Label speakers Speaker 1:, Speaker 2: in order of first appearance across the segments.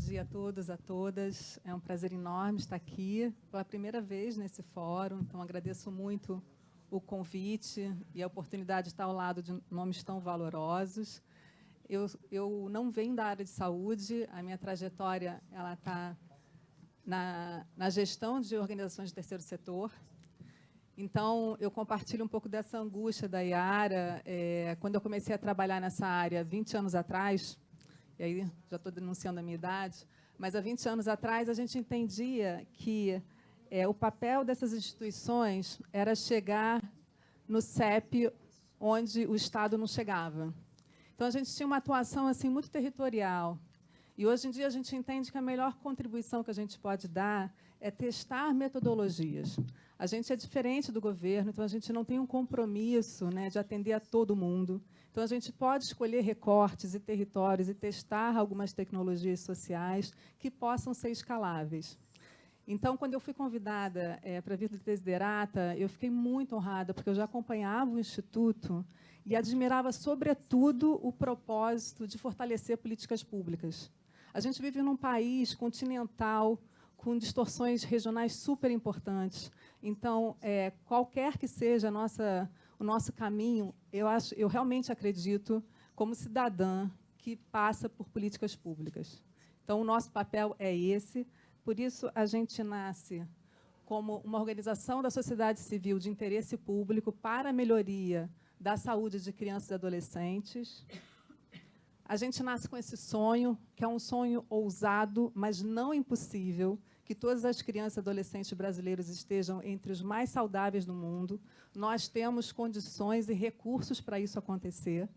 Speaker 1: dia a todos, a todas. É um prazer enorme estar aqui pela primeira vez nesse fórum, então agradeço muito o convite e a oportunidade de estar ao lado de nomes tão valorosos. Eu não venho da área de saúde, a minha trajetória ela está na gestão de organizações de terceiro setor. Então, eu compartilho um pouco dessa angústia da Yara. Quando eu comecei a trabalhar nessa área 20 anos atrás, e aí já estou denunciando a minha idade, mas há 20 anos atrás a gente entendia que o papel dessas instituições era chegar no CEP onde o Estado não chegava. Então, a gente tinha uma atuação assim, muito territorial. E, hoje em dia, a gente entende que a melhor contribuição que a gente pode dar é testar metodologias. A gente é diferente do governo, então a gente não tem um compromisso, né, de atender a todo mundo. Então, a gente pode escolher recortes e territórios e testar algumas tecnologias sociais que possam ser escaláveis. Então, quando eu fui convidada para vir do Desiderata, eu fiquei muito honrada, porque eu já acompanhava o Instituto e admirava, sobretudo, o propósito de fortalecer políticas públicas. A gente vive num país continental, com distorções regionais super importantes. Então, qualquer que seja o nosso caminho, eu realmente acredito, como cidadã, que passa por políticas públicas. Então, o nosso papel é esse. Por isso, a gente nasce como uma organização da sociedade civil de interesse público para a melhoria da saúde de crianças e adolescentes. A gente nasce com esse sonho, que é um sonho ousado, mas não impossível, que todas as crianças e adolescentes brasileiros estejam entre os mais saudáveis do mundo. Nós temos condições e recursos para isso acontecer.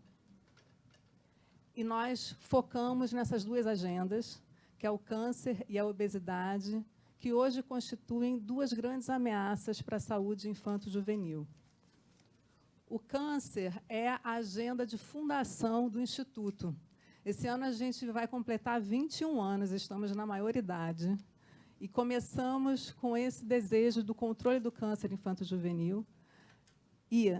Speaker 1: E nós focamos nessas duas agendas, que é o câncer e a obesidade, que hoje constituem duas grandes ameaças para a saúde infanto-juvenil. O câncer é a agenda de fundação do Instituto. Esse ano a gente vai completar 21 anos, estamos na maioridade, e começamos com esse desejo do controle do câncer infanto-juvenil. E,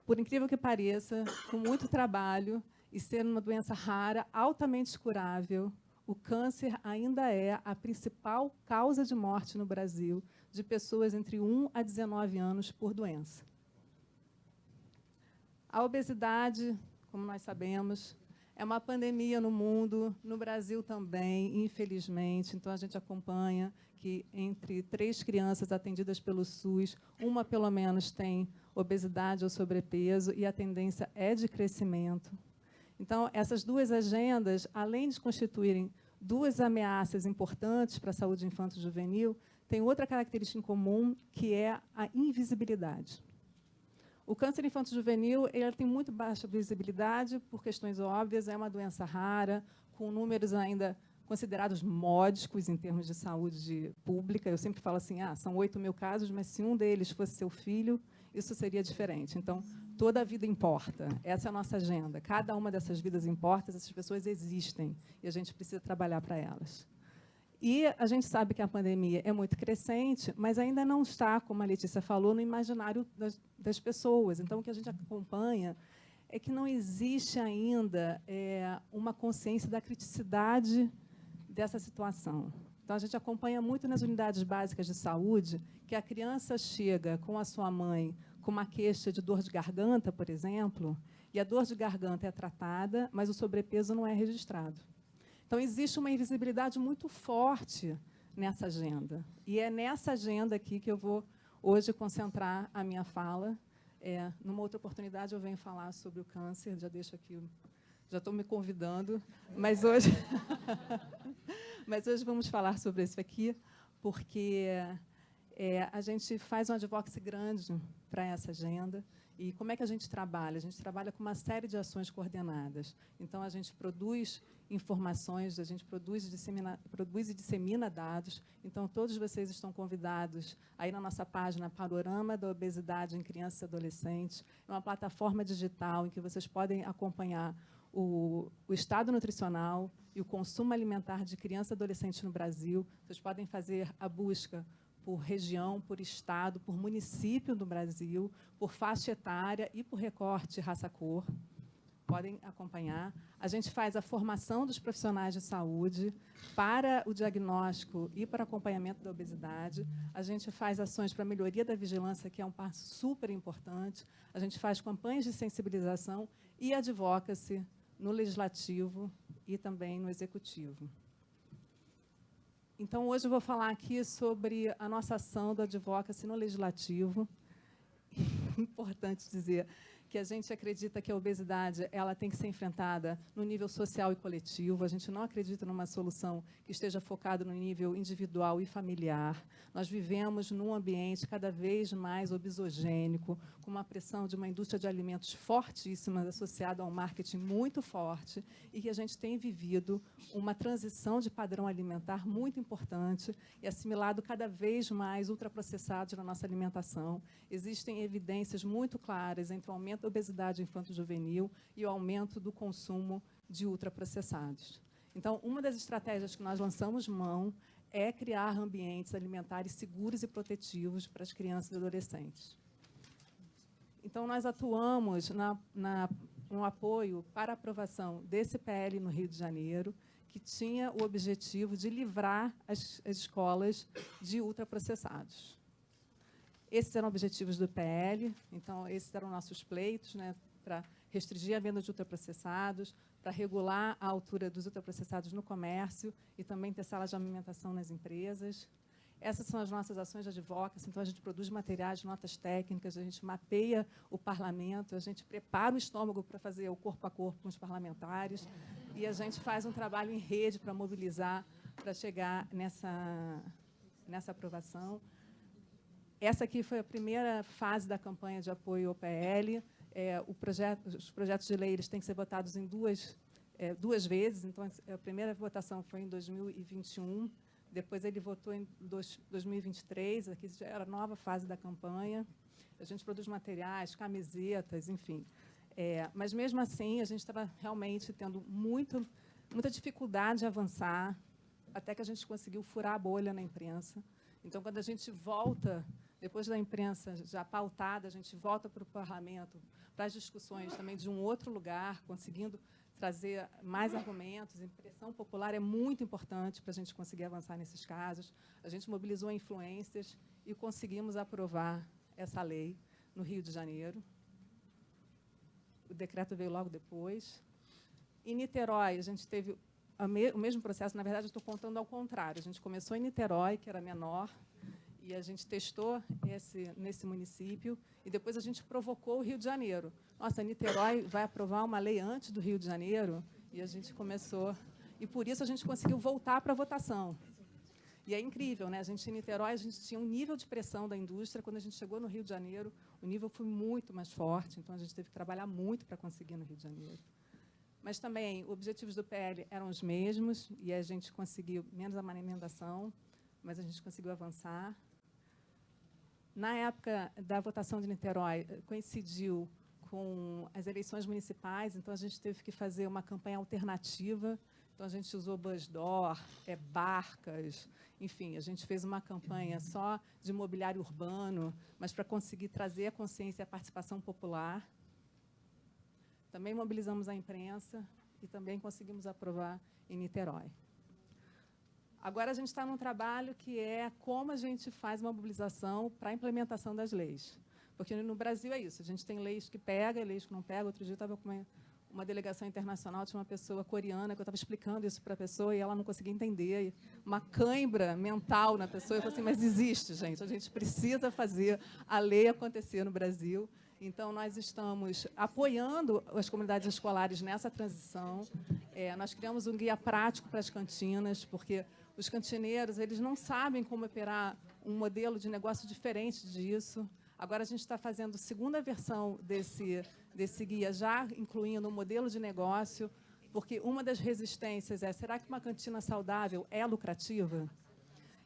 Speaker 1: por incrível que pareça, com muito trabalho e sendo uma doença rara, altamente curável, o câncer ainda é a principal causa de morte no Brasil de pessoas entre 1 a 19 anos por doença. A obesidade, como nós sabemos, é uma pandemia no mundo, no Brasil também, infelizmente. Então, a gente acompanha que entre 3 crianças atendidas pelo SUS, uma, pelo menos, tem obesidade ou sobrepeso, e a tendência é de crescimento. Então, essas duas agendas, além de constituírem duas ameaças importantes para a saúde infanto-juvenil, têm outra característica em comum, que é a invisibilidade. O câncer infanto-juvenil tem muito baixa visibilidade, por questões óbvias, é uma doença rara, com números ainda considerados módicos em termos de saúde pública. Eu sempre falo assim, são 8 mil casos, mas se um deles fosse seu filho, isso seria diferente. Então, toda a vida importa. Essa é a nossa agenda. Cada uma dessas vidas importa, essas pessoas existem, e a gente precisa trabalhar para elas. E a gente sabe que a pandemia é muito crescente, mas ainda não está, como a Letícia falou, no imaginário das pessoas. Então, o que a gente acompanha é que não existe ainda uma consciência da criticidade dessa situação. Então, a gente acompanha muito nas unidades básicas de saúde que a criança chega com a sua mãe com uma queixa de dor de garganta, por exemplo, e a dor de garganta é tratada, mas o sobrepeso não é registrado. Então, existe uma invisibilidade muito forte nessa agenda. E é nessa agenda aqui que eu vou, hoje, concentrar a minha fala. Numa outra oportunidade, eu venho falar sobre o câncer, já deixo aqui, já estou me convidando, mas hoje, vamos falar sobre isso aqui, porque a gente faz um advocacy grande para essa agenda. E como é que a gente trabalha? A gente trabalha com uma série de ações coordenadas. Então, a gente produz informações, a gente produz e dissemina dados. Então, todos vocês estão convidados aí na nossa página Panorama da Obesidade em Crianças e Adolescentes. É uma plataforma digital em que vocês podem acompanhar o estado nutricional e o consumo alimentar de crianças e adolescentes no Brasil. Vocês podem fazer a busca por região, por estado, por município do Brasil, por faixa etária e por recorte raça-cor. podem acompanhar. A gente faz a formação dos profissionais de saúde para o diagnóstico e para acompanhamento da obesidade. A gente faz ações para a melhoria da vigilância, que é um passo super importante. A gente faz campanhas de sensibilização e advocacy no legislativo e também no executivo. Então, hoje eu vou falar aqui sobre a nossa ação do advocacy no legislativo. Importante dizer que a gente acredita que a obesidade ela tem que ser enfrentada no nível social e coletivo. A gente não acredita numa solução que esteja focada no nível individual e familiar. Nós vivemos num ambiente cada vez mais obesogênico, com uma pressão de uma indústria de alimentos fortíssima, associada a um marketing muito forte, e que a gente tem vivido uma transição de padrão alimentar muito importante e assimilado cada vez mais ultraprocessados na nossa alimentação. Existem evidências muito claras entre o aumento da obesidade infanto-juvenil e o aumento do consumo de ultraprocessados. Então, uma das estratégias que nós lançamos mão é criar ambientes alimentares seguros e protetivos para as crianças e adolescentes. Então, nós atuamos no apoio para a aprovação desse PL no Rio de Janeiro, que tinha o objetivo de livrar as escolas de ultraprocessados. Esses eram objetivos do PL, então, esses eram nossos pleitos, né, para restringir a venda de ultraprocessados, para regular a altura dos ultraprocessados no comércio e também ter salas de alimentação nas empresas. Essas são as nossas ações de advocacy, então a gente produz materiais, notas técnicas, a gente mapeia o parlamento, a gente prepara o estômago para fazer o corpo a corpo com os parlamentares e a gente faz um trabalho em rede para mobilizar, para chegar nessa aprovação. Essa aqui foi a primeira fase da campanha de apoio ao PL. Os projetos de lei eles têm que ser votados em duas vezes. Então, a primeira votação foi em 2021, depois ele votou em 2023, aqui já era a nova fase da campanha. A gente produz materiais, camisetas, enfim. Mas, mesmo assim, a gente estava realmente tendo muita dificuldade de avançar, até que a gente conseguiu furar a bolha na imprensa. Então, quando a gente volta, depois da imprensa já pautada, a gente volta para o parlamento, para as discussões também de um outro lugar, conseguindo trazer mais argumentos. A pressão popular é muito importante para a gente conseguir avançar nesses casos. A gente mobilizou influências e conseguimos aprovar essa lei no Rio de Janeiro. O decreto veio logo depois. Em Niterói, a gente teve o mesmo processo. Na verdade, eu estou contando ao contrário. A gente começou em Niterói, que era menor, e a gente testou nesse município, e depois a gente provocou o Rio de Janeiro. Nossa, Niterói vai aprovar uma lei antes do Rio de Janeiro, e a gente começou. E, por isso, a gente conseguiu voltar para a votação. E é incrível, né? A gente, em Niterói, a gente tinha um nível de pressão da indústria. Quando a gente chegou no Rio de Janeiro, o nível foi muito mais forte, então a gente teve que trabalhar muito para conseguir no Rio de Janeiro. Mas também, os objetivos do PL eram os mesmos, e a gente conseguiu menos uma emendação, mas a gente conseguiu avançar. Na época da votação de Niterói, coincidiu com as eleições municipais, então a gente teve que fazer uma campanha alternativa. Então, a gente usou busdoor, barcas, enfim, a gente fez uma campanha só de mobiliário urbano, mas para conseguir trazer a consciência e a participação popular. Também mobilizamos a imprensa e também conseguimos aprovar em Niterói. Agora, a gente está num trabalho que é como a gente faz uma mobilização para a implementação das leis. Porque no Brasil é isso, a gente tem leis que pegam e leis que não pegam. Outro dia eu estava com uma delegação internacional, tinha uma pessoa coreana, que eu estava explicando isso para a pessoa e ela não conseguia entender. Uma cãibra mental na pessoa. Eu falei assim, mas existe, gente, a gente precisa fazer a lei acontecer no Brasil. Então, nós estamos apoiando as comunidades escolares nessa transição. Nós criamos um guia prático para as cantinas, porque os cantineiros eles não sabem como operar um modelo de negócio diferente disso. Agora, a gente está fazendo a segunda versão desse guia, já incluindo um modelo de negócio, porque uma das resistências será que uma cantina saudável é lucrativa?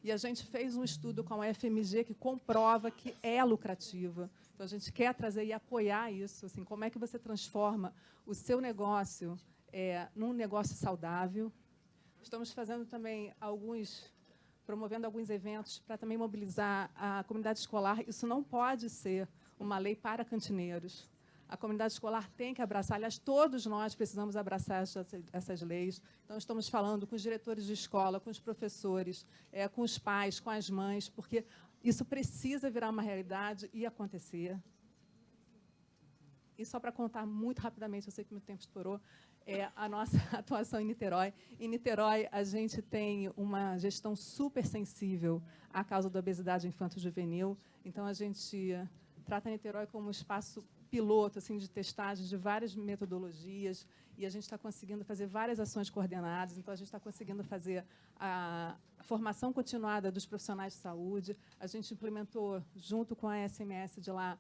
Speaker 1: E a gente fez um estudo com a FMG que comprova que é lucrativa. Então, a gente quer trazer e apoiar isso. Assim, como é que você transforma o seu negócio num negócio saudável? Estamos fazendo também promovendo alguns eventos para também mobilizar a comunidade escolar. Isso não pode ser uma lei para cantineiros. A comunidade escolar tem que abraçar, aliás, todos nós precisamos abraçar essas leis. Então, estamos falando com os diretores de escola, com os professores, com os pais, com as mães, porque isso precisa virar uma realidade e acontecer. E só para contar muito rapidamente, eu sei que meu tempo estourou, a nossa atuação em Niterói. Em Niterói, a gente tem uma gestão super sensível à causa da obesidade infanto-juvenil. Então, a gente trata Niterói como um espaço piloto assim, de testagem de várias metodologias, e a gente está conseguindo fazer várias ações coordenadas. Então, a gente está conseguindo fazer a formação continuada dos profissionais de saúde. A gente implementou, junto com a SMS de lá,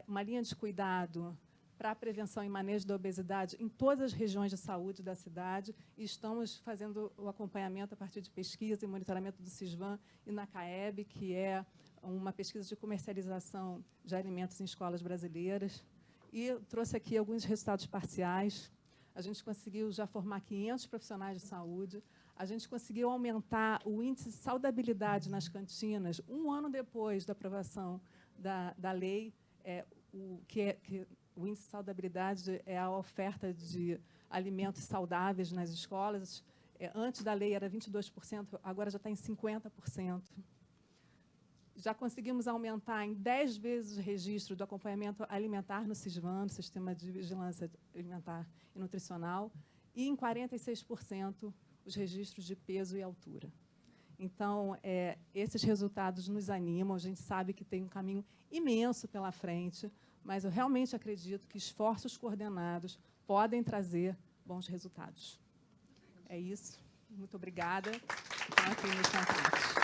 Speaker 1: uma linha de cuidado para a prevenção e manejo da obesidade em todas as regiões de saúde da cidade, e estamos fazendo o acompanhamento a partir de pesquisa e monitoramento do CISVAN e na CAEB, que é uma pesquisa de comercialização de alimentos em escolas brasileiras. E eu trouxe aqui alguns resultados parciais. A gente conseguiu já formar 500 profissionais de saúde. A gente conseguiu aumentar o índice de saudabilidade nas cantinas, um ano depois da aprovação da lei. O índice de saudabilidade é a oferta de alimentos saudáveis nas escolas. Antes da lei era 22%, agora já está em 50%. Já conseguimos aumentar em 10 vezes o registro do acompanhamento alimentar no CISVAN, no Sistema de Vigilância Alimentar e Nutricional, e em 46% os registros de peso e altura. Então, esses resultados nos animam, a gente sabe que tem um caminho imenso pela frente, mas eu realmente acredito que esforços coordenados podem trazer bons resultados. É isso. Muito obrigada. Estão aqui meus contatos.